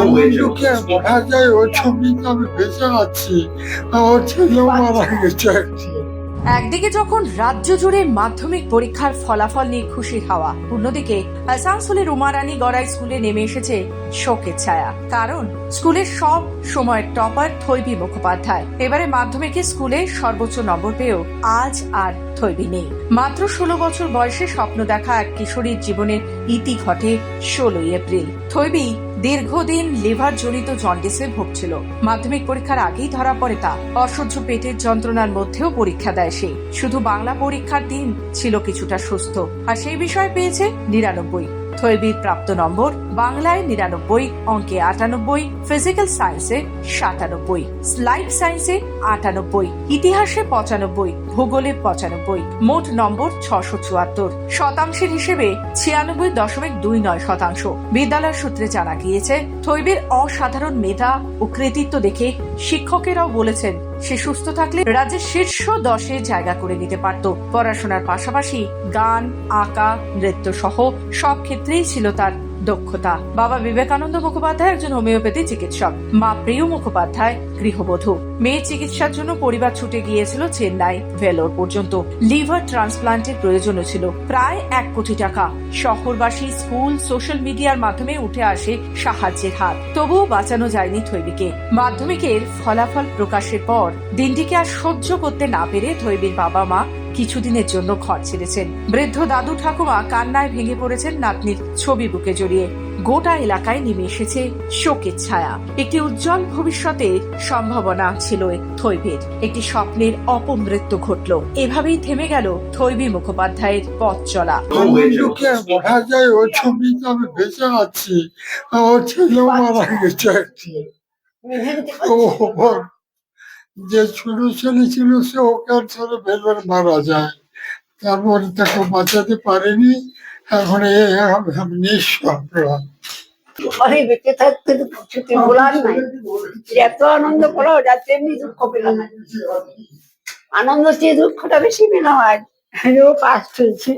আনন্দকে বলা যায় ওই ছবিতে আমি বেঁচে আছি। আমার ছেলেও মারা গেছে একটি। একদিকে যখন রাজ্য জুড়ে মাধ্যমিক পরীক্ষার ফলাফল নিয়ে খুশির হাওয়া, অন্যদিকে আসানসোলের উমারানী গড়াই স্কুলে নেমে এসেছে শোকের ছায়া। কারণ স্কুলের সব সময়ের টপার থৈবী মুখোপাধ্যায় এবারে মাধ্যমিকে স্কুলে সর্বোচ্চ নম্বর পেয়েও আজ আর থৈবী নেই। মাত্র 16 বছর বয়সে স্বপ্ন দেখা এক কিশোরীর জীবনের ইতি ঘটে 16ই এপ্রিল। থৈবী দীর্ঘদিন লিভার জনিত জন্ডিসে ভুগছিল। মাধ্যমিক পরীক্ষার আগেই ধরা পড়ে তা। অসহ্য পেটের যন্ত্রণার মধ্যেও পরীক্ষা দেয় সে। শুধু বাংলা পরীক্ষার দিন ছিল কিছুটা সুস্থ, আর সেই বিষয় পেয়েছে 99। থৈবীর প্রাপ্ত নম্বর বাংলায় 99, অঙ্কে 98, ফিজিক্যাল সায়েন্সে 97, লাইফ সায়েন্সে 98, ইতিহাসে 95, ভূগোলে 95, মোট নম্বর 674। শতাংশের হিসেবে 96.29%। বিদ্যালয় সূত্রে জানা গিয়েছে, থৈবীর অসাধারণ মেধা ও কৃতিত্ব দেখে শিক্ষকেরাও বলেছেন সে সুস্থ থাকলে রাজ্যের শীর্ষ 10-এ জায়গা করে নিতে পারত। পড়াশোনার পাশাপাশি গান, আঁকা, নৃত্য সহ সব ক্ষেত্রেই ছিল তার দক্ষতা। বাবা বিবেকানন্দ মুখোপাধ্যায় একজন হোমিওপ্যাথি চিকিৎসক, মা প্রিয় মুখোপাধ্যায় গৃহবধূ। মেয়ের চিকিৎসার জন্য পরিবার ছুটে গিয়েছিল চেন্নাই, ভেলোর পর্যন্ত। লিভার ট্রান্সপ্লান্টের প্রয়োজনও ছিল প্রায় 1 কোটি টাকা। শহরবাসী, স্কুল, সোশ্যাল মিডিয়ার মাধ্যমে উঠে আসে সাহায্যের হাত। তবুও বাঁচানো যায়নি থৈবীকে। মাধ্যমিকের ফলাফল প্রকাশের পর দিনটিকে আর সহ্য করতে না পেরে থৈবীর বাবা মা কিছুদিনের জন্য ঘর ছেড়েছেন। বৃদ্ধ দাদু ঠাকুমা কান্নায় ভেঙে পড়েছেন নাতনির ছবি বুকে জড়িয়ে। গোটা এলাকায় নেমে এসেছে শোকের ছায়া। একটি উজ্জ্বল ভবিষ্যতের সম্ভাবনা ছিল থৈবীর। একটি স্বপ্নের অপমৃত্যু ঘটল। এভাবেই থেমে গেল থৈবী মুখোপাধ্যায়ের পথ চলা। আনন্দকে বলা যায় ওই ছবিতে আমি বেঁচে আছি। আমার ছেলেও মারা গেছে একটি। যে ছোট ছেলে ছিল সেও ক্যান্সারে ভেতরে মারা যায়। তারপরে তাকে বাঁচাতে পারেনি। এখন আমি নিঃস্ব। ঘরে বেঁচে থাকতে তো কিছুতে বলার নাই। এত আনন্দ করা যাচ্ছে, এমনি দুঃখ পেলাম। আনন্দ চেয়ে দুঃখটা বেশি পেলাম। আজ পাস চলছে,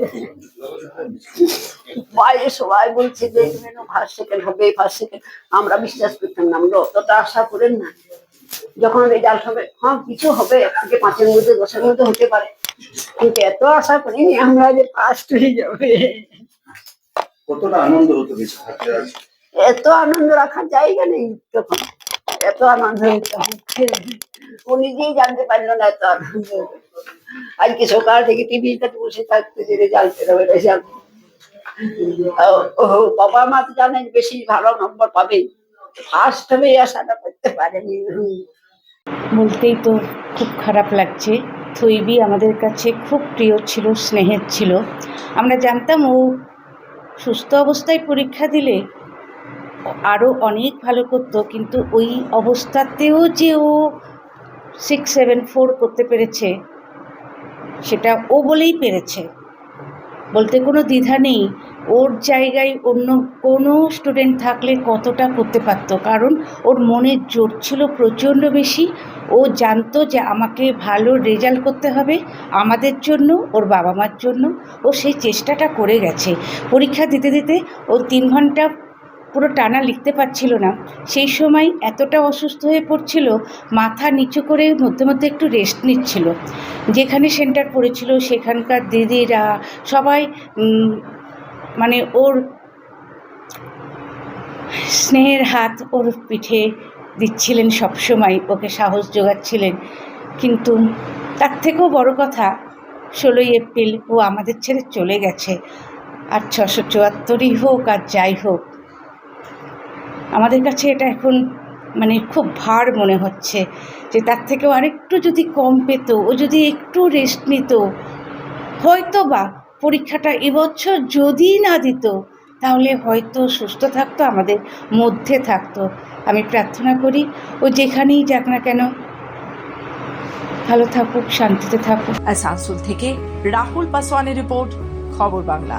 বাইরে সবাই বলছে যে ফার্স্ট সেকেন্ড হবে, ফার্স্ট সেকেন্ড। আমরা বিশ্বাস করতাম না, আমরা অতটা আশা করেন না। যখন রেজাল্ট হবে, হ্যাঁ কিছু হবে, 1 থেকে 5-এর মধ্যে 10-এর মধ্যে হতে পারে, কিন্তু এত আশা করিনি আমরা যে ফার্স্ট হয়ে যাবে। কতটা আনন্দ হতো বেঁচে থাকতে। এত আনন্দ রাখার জায়গা নেই তখন। এত আনন্দ হচ্ছে, ও নিজেই জানতে পারলো না এত আনন্দ। আজকে সকাল থেকে টিভিটা বসে থাকতে যে রেজাল্ট বেরোবে, রেজাল্ট। বাবা মা তো জানেন বেশি ভালো নম্বর পাবে, ফার্স্ট হবে আশাটা করতে পারেনি। বলতেই তো খুব খারাপ লাগছে। থৈবী আমাদের কাছে খুব প্রিয় ছিল, স্নেহের ছিল। আমরা জানতাম ও সুস্থ অবস্থায় পরীক্ষা দিলে আরও অনেক ভালো করতো, কিন্তু ওই অবস্থাতেও যে ও 674 করতে পেরেছে, সেটা ও বলেই পেরেছে, বলতে কোনো দ্বিধা নেই। ওর জায়গায় অন্য কোনো স্টুডেন্ট থাকলে কতটা করতে পারতো, কারণ ওর মনের জোর ছিল প্রচণ্ড বেশি। ও জানতো যে আমাকে ভালো রেজাল্ট করতে হবে আমাদের জন্য, ওর বাবা মার জন্য। ও সেই চেষ্টাটা করে গেছে। পরীক্ষা দিতে দিতে ও 3 ঘন্টা পুরো টানা লিখতে পারছিল না। সেই সময় এতটা অসুস্থ হয়ে পড়ছিল, মাথা নিচু করে মধ্যে মধ্যে একটু রেস্ট নিচ্ছিল। যেখানে সেন্টার পড়েছিল সেখানকার দিদিরা সবাই মানে ওর স্নেহের হাত ওর পিঠে দিচ্ছিলেন, সবসময় ওকে সাহস যোগাচ্ছিলেন। কিন্তু তার থেকেও বড় কথা, 16ই এপ্রিল ও আমাদের ছেড়ে চলে গেছে। আর 674ই হোক আর যাই হোক, আমাদের কাছে এটা এখন মানে খুব ভার মনে হচ্ছে যে তার থেকেও আরেকটু যদি কম পেত, ও যদি একটু রেস্ট নিত, হয়তো বা পরীক্ষাটা এবছর যদি না দিত, তাহলে হয়তো সুস্থ থাকতো, আমাদের মধ্যে থাকতো। আমি প্রার্থনা করি ও যেখানেই যাক না কেন ভালো থাকুক, শান্তিতে থাকুক। আসানসোল থেকে রাহুল পাসওয়ানের রিপোর্ট, খবর বাংলা।